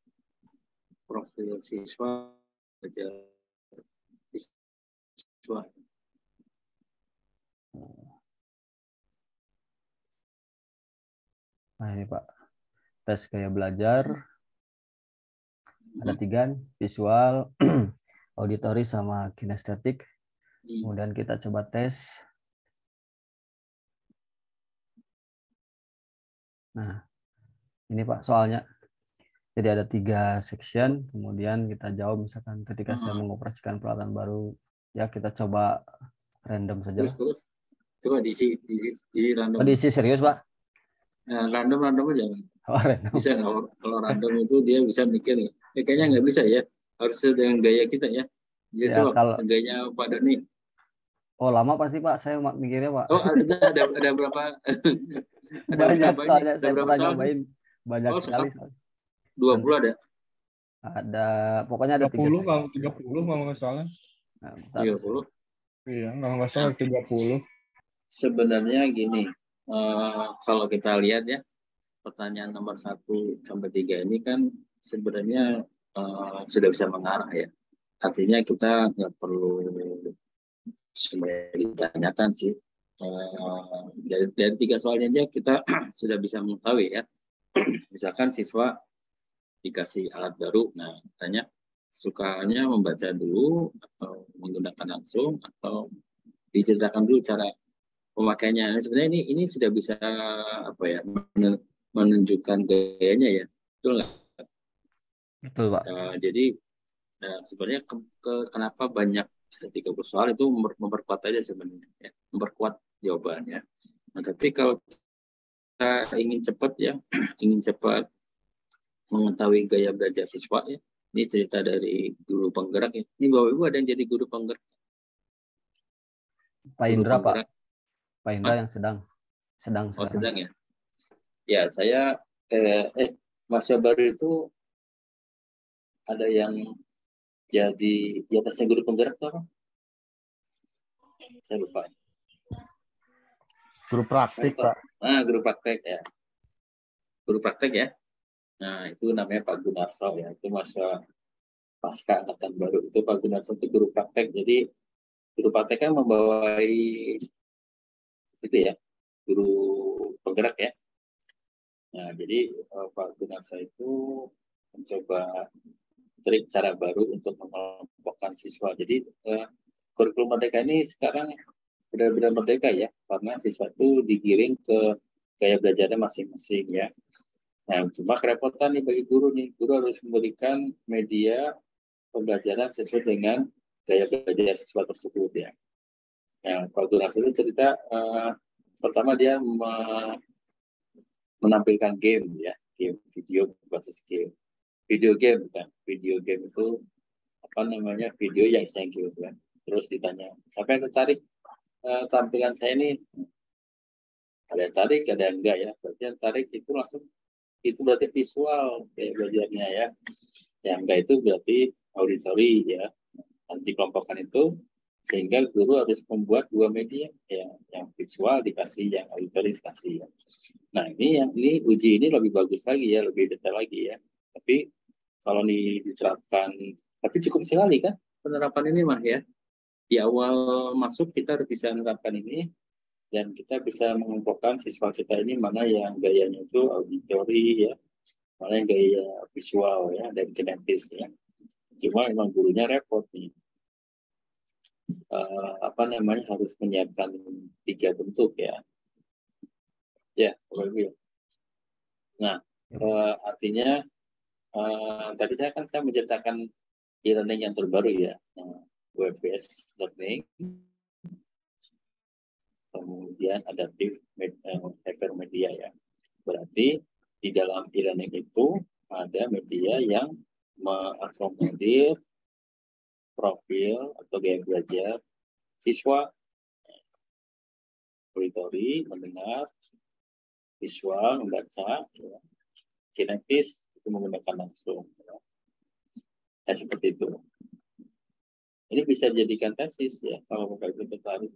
profil siswa, siswa. Nah ini Pak, tes gaya belajar ada 3, visual, auditory, sama kinestetik. Kemudian kita coba tes. Nah, ini Pak soalnya. Jadi ada 3 section, kemudian kita jawab misalkan ketika saya mengoperasikan peralatan baru, ya kita coba random saja lah. Terus coba diisi random. Oh, diisi serius Pak? Nah, random aja. Oh, random. Bisa kalau random itu dia bisa mikir ya. Kayaknya nggak bisa ya. Harus dengan gaya kita ya. Jadi Ya, coba kalau gayanya Pak Dani. oh lama pasti Pak, saya mikirnya Pak. Oh ada berapa? Banyak berapa soalnya ada saya berapa pernah soal? nyobain banyak Oh, sekali soalnya. 20 ada. Ada pokoknya ada 30 3 kalau 30 kalau nggak salah. Nah, bentar, 30. Iya, kalau nggak salah 30. Sebenarnya gini, kalau kita lihat ya, pertanyaan nomor 1 sampai 3 ini kan sebenarnya sudah bisa mengarah ya. Artinya kita nggak perlu sebenarnya ditanyakan sih. Dari 3 soalnya aja kita sudah bisa mengetahui ya. Misalkan siswa dikasih alat baru, nah tanya sukanya membaca dulu atau menggunakan langsung atau diceritakan dulu cara pemakaiannya. Nah, sebenarnya ini sudah bisa apa ya menunjukkan gayanya ya, betul nggak? Betul Pak. Jadi sebenarnya kenapa banyak ada 30 soal itu memperkuat aja sebenarnya, ya, memperkuat jawabannya. Nah, tapi kalau kita ingin cepat ya, ingin cepat mengetahui gaya belajar siswa ya. Ini cerita dari guru penggerak ya. Ini Bapak Ibu ada yang jadi guru penggerak. Pak Guru Indra penggerak. Pak Indra yang sedang Oh, sekarang. sedang ya. Ya, saya Mas Baru itu ada yang jadi di atasnya guru penggerak tuh apa? Saya lupa. Guru praktik, Pak. Nah, guru praktek ya. Guru praktek ya. Nah, itu namanya Pak Gunarso ya. Itu mahasiswa pasca angkatan baru. Itu Pak Gunarso itu guru praktek. Jadi guru praktek kan membawai itu ya, guru penggerak ya. Nah, jadi Pak Gunarso itu mencoba trik cara baru untuk mengelompokkan siswa. Jadi kurikulum merdeka ini sekarang benar-benar merdeka ya, karena siswa itu digiring ke gaya belajarnya masing-masing ya. Nah, cuma kerepotan nih bagi guru nih. Guru harus memberikan media pembelajaran sesuai dengan gaya belajar siswa tersebut ya. Nah, Pak Gunarso itu cerita pertama dia menampilkan game ya, game video berbasis game. Video game bukan, video game itu apa namanya, video yang isinya game kan. Terus ditanya, siapa yang tertarik tampilan saya ini? Ada yang tarik, ada yang enggak ya. Berarti yang tarik itu langsung, itu berarti visual kayak belajarnya ya. Yang enggak itu berarti auditory ya. Nanti kelompokkan itu sehingga guru harus membuat 2 media ya, yang visual dikasih, yang auditory dikasih ya. Nah, ini uji ini lebih bagus lagi ya, lebih detail lagi ya. Tapi kalau diterapkan, tapi cukup sekali kan penerapan ini mah ya. Di awal masuk kita harus bisa menerapkan ini dan kita bisa mengumpulkan siswa kita ini mana yang gayanya itu auditory ya, mana yang gaya visual ya, dan kinetis ya. Cuma memang gurunya repot nih. Apa namanya, harus menyiapkan 3 bentuk ya. Ya, Bapak Ibu ya. Nah, artinya tadi saya menceritakan e-learning yang terbaru ya, web-based learning, kemudian adaptive hypermedia ya. Berarti di dalam e-learning itu ada media yang mengakomodir profil atau gaya belajar siswa, auditory, mendengar, visual, membaca, ya. Kinetis itu menggunakan langsung. Ya, seperti itu. Ini bisa dijadikan tesis ya. Kalau Bapak Ibu tertarik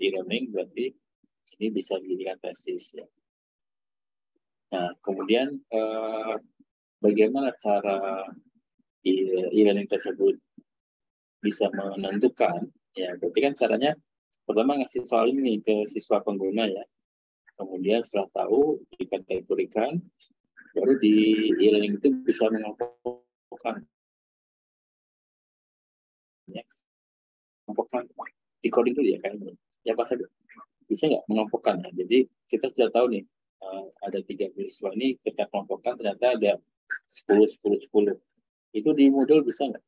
e-learning, berarti ini bisa dijadikan tesis ya. Nah, kemudian bagaimana cara e-learning tersebut bisa menentukan ya? Berarti kan caranya pertama ngasih soal ini ke siswa pengguna ya. Kemudian setelah tahu dikategorikan, baru di e-learning itu bisa mengelompokkan ya. di coding dulu ya kayaknya. Ya Pak Sabi, bisa nggak mengelompokkan ya? Jadi kita sudah tahu nih ada 3 beasiswa ini kita kelompokkan ternyata ada 10, 10, 10. Itu di Moodle bisa nggak?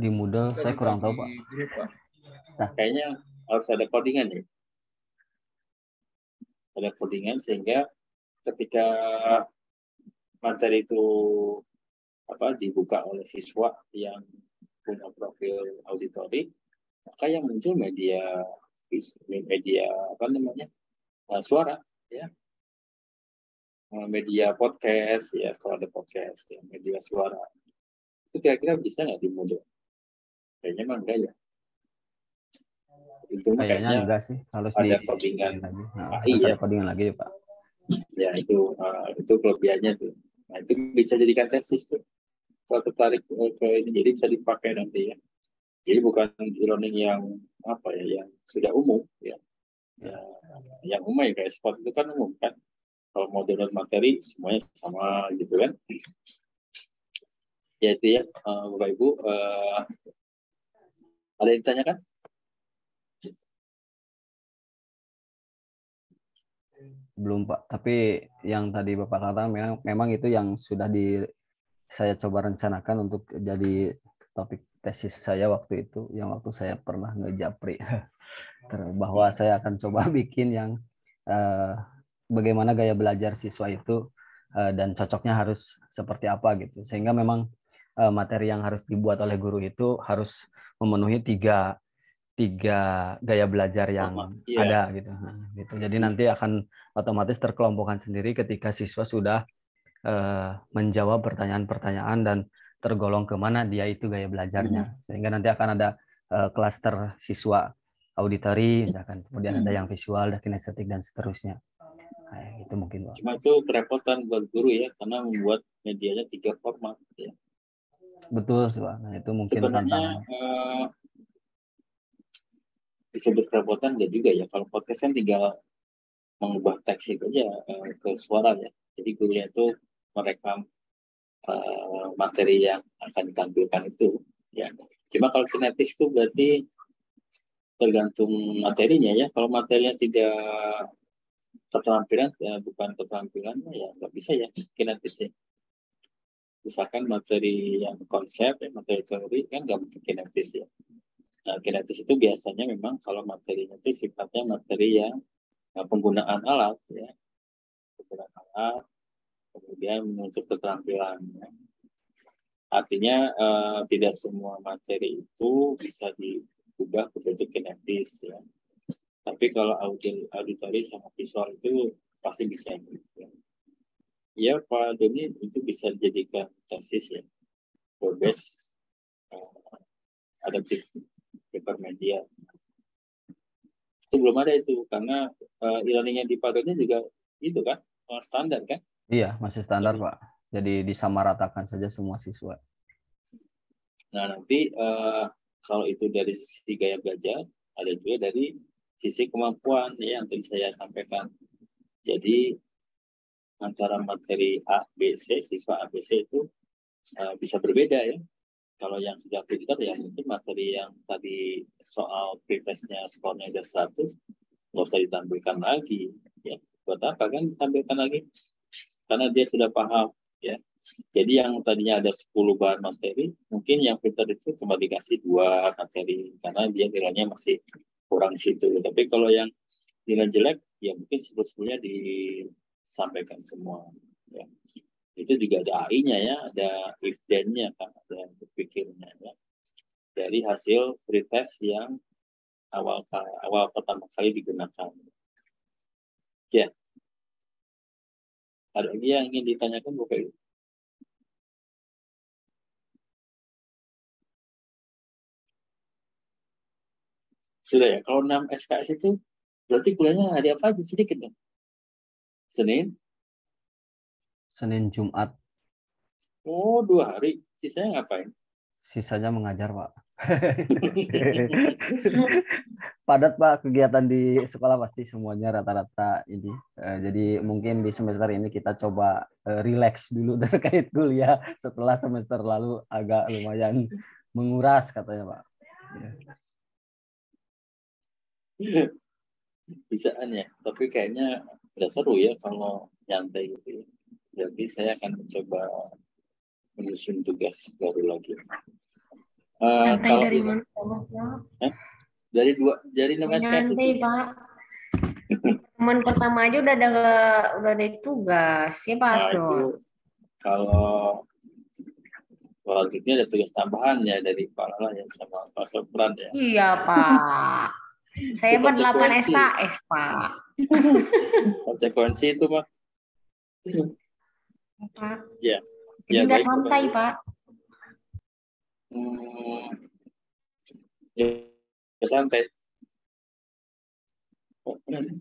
Di Moodle saya kurang tahu Pak. Di grup, Pak. Nah, kayaknya harus ada codingan ya. Ada codingan sehingga ketika materi itu dibuka oleh siswa yang punya profil auditori, maka yang muncul media suara ya, media podcast ya, kalau ada podcast ya, media suara itu kira-kira bisa nggak di Moodle? Kayaknya memang enggak ya. Itu Kayaknya enggak sih, harus ada di codingan lagi. AI, Harus ya. ada codingan lagi ya Pak. Ya itu kelebihannya tuh. Nah itu bisa jadikan tesis tuh. Kalau tertarik ke ini, jadi bisa dipakai nanti ya. Jadi bukan e-learning yang yang sudah umum ya. Yang umum ya kayak spot itu kan umum kan. Kalau mau download materi semuanya sama gitu kan. Ya itu ya Bapak Ibu. Ada yang ditanyakan? Belum Pak, tapi yang tadi Bapak katakan memang itu yang sudah saya coba rencanakan untuk jadi topik tesis saya waktu itu, yang waktu saya pernah ngejapri bahwa saya akan coba bikin yang bagaimana gaya belajar siswa itu dan cocoknya harus seperti apa gitu, sehingga memang materi yang harus dibuat oleh guru itu harus memenuhi tiga gaya belajar yang ada gitu. Nah, gitu. Jadi nanti akan otomatis terkelompokkan sendiri ketika siswa sudah menjawab pertanyaan-pertanyaan dan tergolong kemana dia itu gaya belajarnya. Sehingga nanti akan ada klaster siswa auditory, misalkan, kemudian ada yang visual, ada kinestetik dan seterusnya. Nah, itu mungkin Pak. Cuma itu kerepotan buat guru ya, karena membuat medianya 3 format ya. Betul sih Pak. Nah, itu mungkin tantangan. Disebut kerepotan enggak juga ya. Kalau podcast kan tinggal mengubah teks itu aja ke suara ya. Jadi gurunya itu merekam materi yang akan ditampilkan itu ya. Cuma kalau kinetis itu berarti tergantung materinya ya. Kalau materinya tidak keterampilan bukan keterampilan ya nggak bisa ya kinetis ya. Misalkan materi yang konsep ya, materi teori kan nggak mungkin kinetis ya. Nah, kinetis itu biasanya memang kalau materinya itu sifatnya materi yang penggunaan alat ya, penggunaan alat, kemudian menuntut keterampilan. Ya. Artinya tidak semua materi itu bisa diubah ke bentuk kinetis ya. Tapi kalau auditori sama visual itu pasti bisa. Ya Pak Doni itu bisa dijadikan tesis ya, berbasis adaptif paper media. Itu belum ada itu karena e-learning yang dipakai juga itu kan standar kan? Iya masih standar Pak. Jadi disamaratakan saja semua siswa. Nah nanti kalau itu dari sisi gaya belajar, ada juga dari sisi kemampuan ya, yang tadi saya sampaikan. Jadi antara materi A, B, C, siswa A, B, C itu bisa berbeda ya. Kalau yang sudah pintar ya mungkin materi yang tadi soal pretestnya skornya udah 100, nggak usah ditampilkan lagi. Ya. Buat apa kan ditampilkan lagi? Karena dia sudah paham. Ya. Jadi yang tadinya ada 10 bahan materi, mungkin yang pintar itu cuma dikasih 2 materi. Karena dia nilainya masih kurang situ. Tapi kalau yang nilai jelek, ya mungkin sebetulnya disampaikan semua. Ya. Itu juga ada AI-nya ya, ada if then-nya kan, ada berpikirnya ya. Dari hasil pretest yang awal pertama kali digunakan. Ya. Ada lagi yang ingin ditanyakan Bapak Ibu? Sudah ya, kalau 6 SKS itu berarti kuliahnya hari apa aja sedikit dong? Senin, Jumat. Oh, 2 hari. Sisanya ngapain? Sisanya mengajar, Pak. Padat, Pak, kegiatan di sekolah pasti semuanya rata-rata ini. Jadi mungkin di semester ini kita coba relax dulu terkait kuliah setelah semester lalu agak lumayan menguras katanya, Pak. Bisaan ya, tapi kayaknya udah seru ya kalau nyantai gitu ya. Jadi saya akan mencoba menyusun tugas baru lagi. Santai Kalau dari ini, mana, Pak? dari 6 SKS Santai, itu. Pak. Teman pertama aja udah ada tugas. Ya, Pak Nah, Asdor. itu kalau selanjutnya ada tugas tambahan ya dari Pak Lala ya sama Pak Sopran ya. Iya, Pak. Saya Itu mah 8 konsekuensi. SKS, Pak. Konsekuensi itu Pak. Pak. Ya. Jadi Ya, nggak baik, santai, Bapak. Pak. Ya, santai.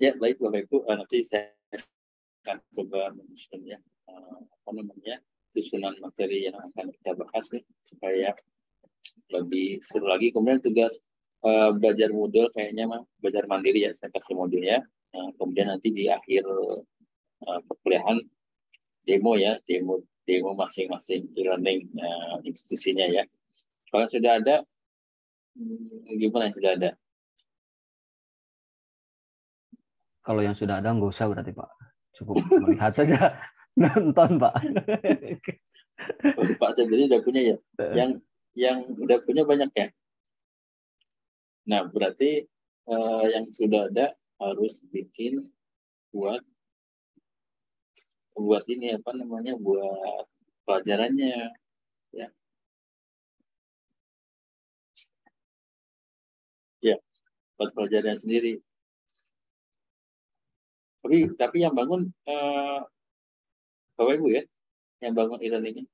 Ya, baik Bapak Ibu. Nanti saya akan coba menyusun ya susunan materi yang akan kita bahas nih supaya lebih seru lagi. Kemudian tugas belajar modul kayaknya mah belajar mandiri ya, saya kasih modulnya. Kemudian nanti di akhir perkuliahan demo ya, demo masing-masing e-learning institusinya ya. Kalau sudah ada, gimana yang sudah ada? Kalau yang sudah ada nggak usah berarti Pak. Cukup melihat saja, nonton Pak. Pak sendiri udah punya ya? Yang udah punya banyak ya? Nah, berarti yang sudah ada harus bikin buat ini apa namanya, buat pelajarannya ya. Ya, buat pelajarannya sendiri. Tapi yang bangun Bapak Ibu ya, yang bangun e-learning ini.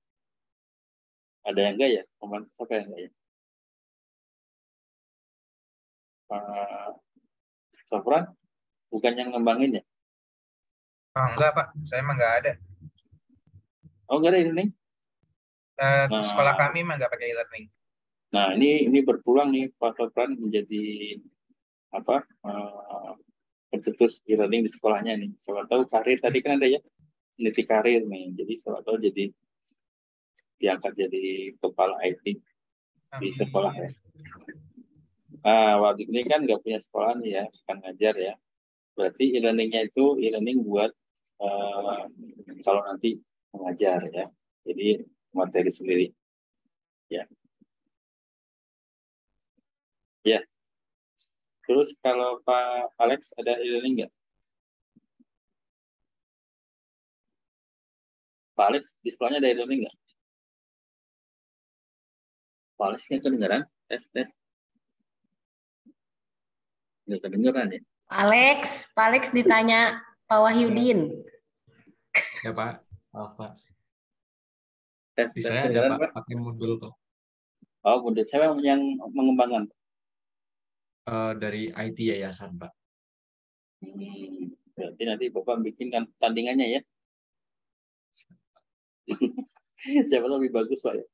Ada yang enggak ya? Kemarin siapa yang enggak ya? Pak Sofran, bukan yang ngembangin ya? Oh, enggak Pak, saya emang enggak ada. Oh, enggak ada e-learning? Sekolah kami emang enggak pakai e-learning. Nah, ini berpulang nih Pak Sofran menjadi apa? Pencetus e-learning di sekolahnya nih. Siapa tahu karir tadi kan ada ya, meniti karir nih. Jadi siapa tahu jadi diangkat jadi kepala IT di sekolah ya. Nah, waktu ini kan nggak punya sekolah nih ya, bukan ngajar ya. Berarti e-learningnya itu e-learning buat kalau nanti mengajar ya. Jadi materi sendiri. Ya. Ya. Terus kalau Pak Alex ada e-learning nggak? Pak Alex di sekolahnya ada e-learning nggak? Pak Alex nggak kedengeran? Tes. Nggak kedengeran ya? Pak Alex ditanya Pak Wahyudin. Ya Pak, maaf Pak. Tes Saya kedengeran, ada Pak, pakai modul Pak. Oh, modul saya yang mengembangkan. Dari IT Yayasan Pak. Berarti nanti Bapak bikinkan tandingannya ya. Siapa lebih bagus Pak ya?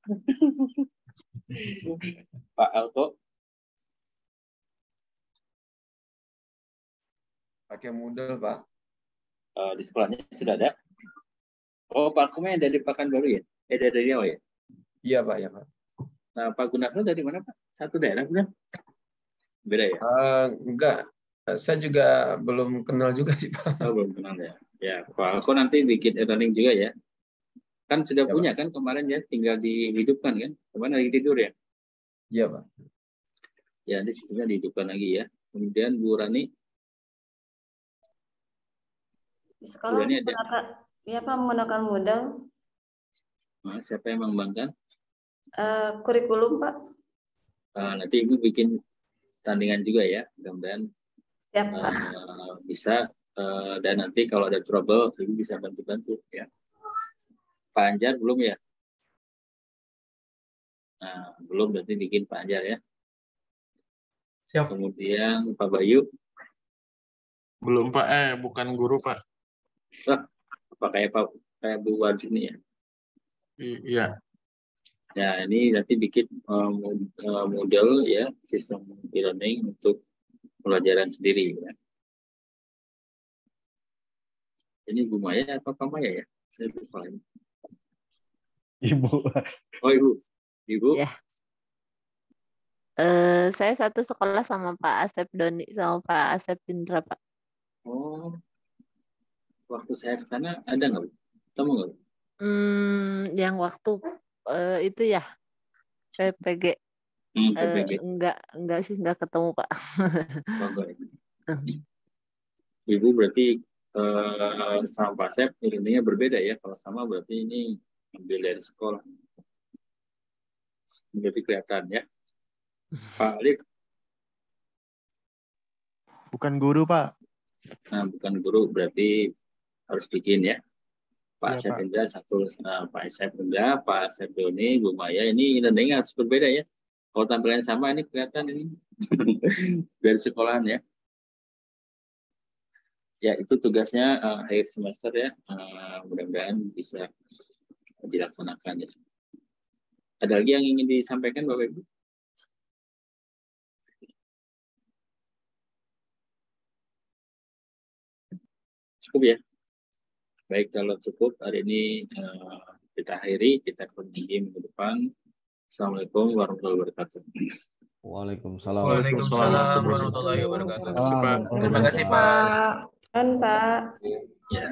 Pak Alto. Pakai Moodle Pak. Di sekolahnya sudah ada. Oh, Pak Kumnya dari Pekanbaru ya? Dari Riau ya? Iya Pak, ya Pak. Nah, Pak Gunarso dari mana Pak? Satu daerah bukan? Beda ya? Enggak, saya juga belum kenal juga sih Pak. Oh, belum kenal ya. Ya, Pak Alko nanti bikin e-learning juga ya. Kan sudah Ya, punya Pak. kan kemarin ya, tinggal dihidupkan kan? Kemarin lagi tidur ya? Iya Pak. Ya, di situ dihidupkan lagi ya. Kemudian Bu Rani. Di sekolah Ini ada. ya Pak, menggunakan Moodle. Nah, siapa yang mengembangkan? Kurikulum Pak. Nanti Ibu bikin tandingan juga ya. Mudah-mudahan Siap Pak. bisa. Dan nanti kalau ada trouble, Ibu bisa bantu-bantu ya. Pak Anjar belum ya? Nah, belum, berarti bikin Pak Anjar ya. Siap. Kemudian Pak Bayu. Belum Pak, bukan guru Pak. Apa kayak Bu Warjini ya? Iya. Nah, ini nanti bikin model ya, sistem e-learning untuk pelajaran sendiri ya. Ini Bu Maya atau Pak Maya ya? Saya lupa ini. Ibu. Oh, Ibu. Ibu. Ya. Saya satu sekolah sama Pak Asep Doni sama Pak Asep Indra, Pak. Oh, waktu saya ke sana ada nggak, Bu? Ketemu nggak, Bu? Yang waktu itu ya PPG. PPG. Enggak sih, enggak ketemu, Pak. Oh, enggak. Ibu berarti sama Pak Asep intinya berbeda ya. Kalau sama berarti ini ambil dari sekolah. Berarti kelihatan ya. Pak Alif. Bukan guru, Pak. Nah, bukan guru berarti harus bikin ya. Pak Iya, Asep Pak. Indra satu, Pak Asep Indra, Pak Asep Doni, Bu Maya ini nilainya harus berbeda ya. Kalau tampilannya sama ini kelihatan ini dari sekolahan ya. Ya itu tugasnya akhir semester ya. Mudah-mudahan bisa dilaksanakan ya. Ada lagi yang ingin disampaikan Bapak Ibu? Cukup ya. Baik, kalau cukup hari ini kita akhiri, kita kembali minggu depan. Assalamualaikum warahmatullahi wabarakatuh. Waalaikumsalam. Waalaikumsalam warahmatullahi wabarakatuh. Terima kasih, Pak. Terima kasih, Pak. Kan, Pak. Ya.